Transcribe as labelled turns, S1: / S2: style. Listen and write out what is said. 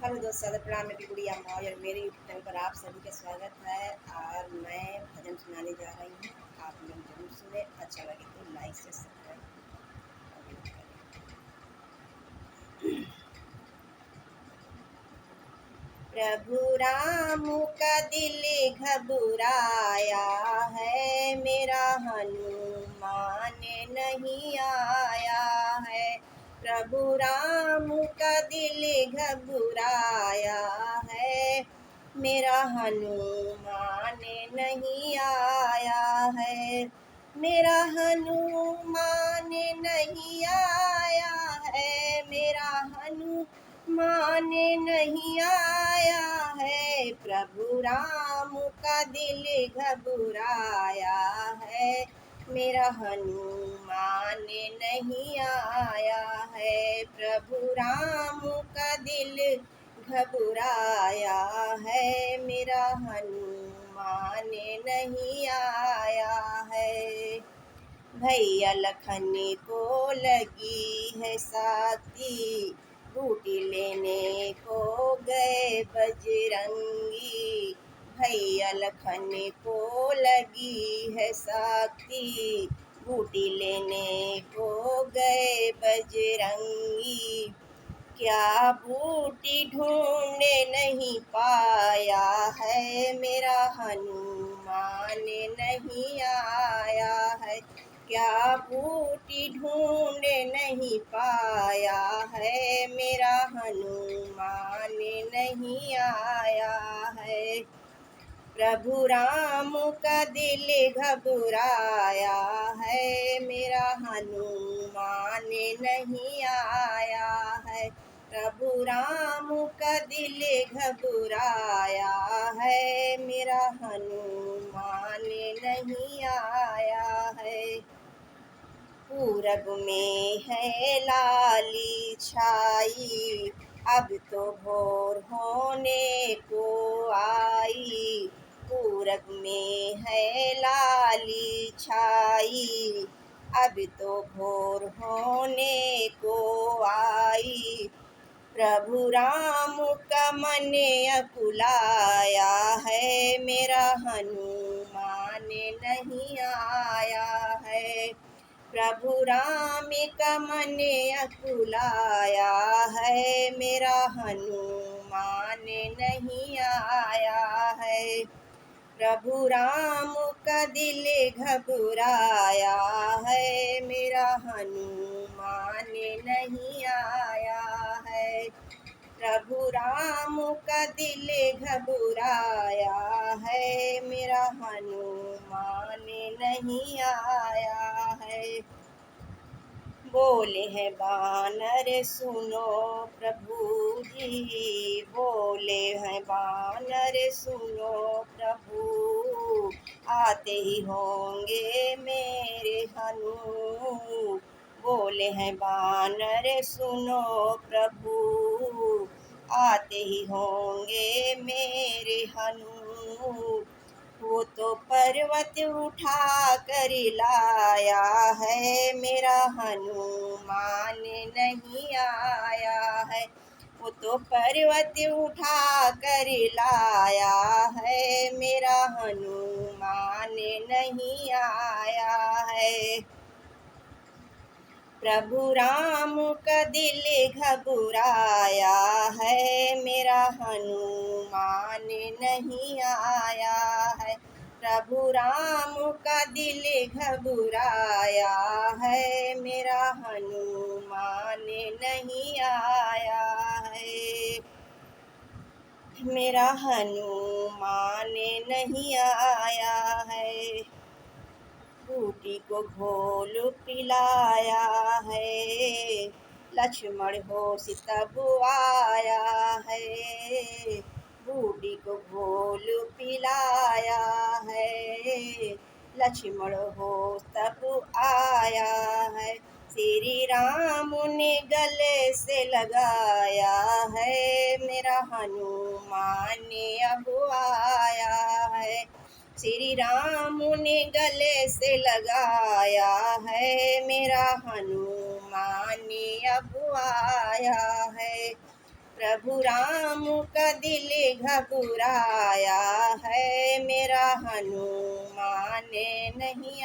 S1: Hello दोस्तों, प्रणाम। मेरी गुड़िया मौज और मेरे यूट्यूब चैनल पर आप सभी का स्वागत है। और मैं भजन सुनाने जा रही हूँ, आप लोग जरूर सुने। अच्छा लगे तो लाइक से सब्सक्राइब करें। प्रभु राम का दिल घबराया है, मेरा हनुमान नहीं आया है। प्रभु राम का दिल घबराया है, मेरा हनुमान नहीं आया है। मेरा हनुमान नहीं आया है, मेरा हनुमान नहीं आया है। प्रभु राम का दिल घबराया है, मेरा हनुमान नहीं आया है। प्रभु राम का दिल घबराया है, मेरा हनुमान नहीं आया है। भैया लखन को लगी है साथी, बूटी लेने को गए बजरंगी। भैया लखन को लगी है साथी, बूटी लेने को गए बजरंगी। क्या बूटी ढूंढे नहीं पाया है, मेरा हनुमान नहीं आया है। क्या बूटी ढूंढे नहीं पाया है, मेरा हनुमान नहीं आया है। प्रभु राम का दिल घबराया है, मेरा हनुमान नहीं आया है। प्रभु राम का दिल घबराया है, मेरा हनुमान नहीं आया है। पूरब में है लाली छाई, अब तो भोर होने को आई। पूरब में है लाली छाई, अब तो भोर होने को आई। प्रभु राम का मन अकुलाया है, मेरा हनुमान नहीं आया है। प्रभु राम का मन अकुलाया है, मेरा हनुमान नहीं आया है। प्रभु राम का दिल घबराया है, मेरा हनुमान नहीं आया है। प्रभु राम का दिल घबराया है, मेरा हनुमान नहीं आया है। बोले हैं बानर सुनो प्रभु जी, बोले हैं बानर सुनो प्रभु, आते ही होंगे मेरे हनु। बोले हैं बानर सुनो प्रभु, आते ही होंगे मेरे हनु। वो तो पर्वत उठा कर लाया है, मेरा हनुमान नहीं आया है। वो तो पर्वत उठा कर लाया है, मेरा हनुमान नहीं आया है। प्रभु राम का दिल घबराया है, मेरा हनुमान नहीं आया है। प्रभु राम का दिल घबराया है, मेरा हनुमान नहीं आया है। मेरा हनुमान नहीं आया है। बूटी को घोल पिलाया है, लक्ष्मण हो तब आया है। बूटी को घोल पिलाया है, लक्ष्मण हो तब आया है। श्री राम ने गले से लगाया है, मेरा हनुमान अब आया है। श्री राम ने गले से लगाया है, मेरा हनुमान अब आया है। प्रभु राम का दिल घबराया है, मेरा हनुमान नहीं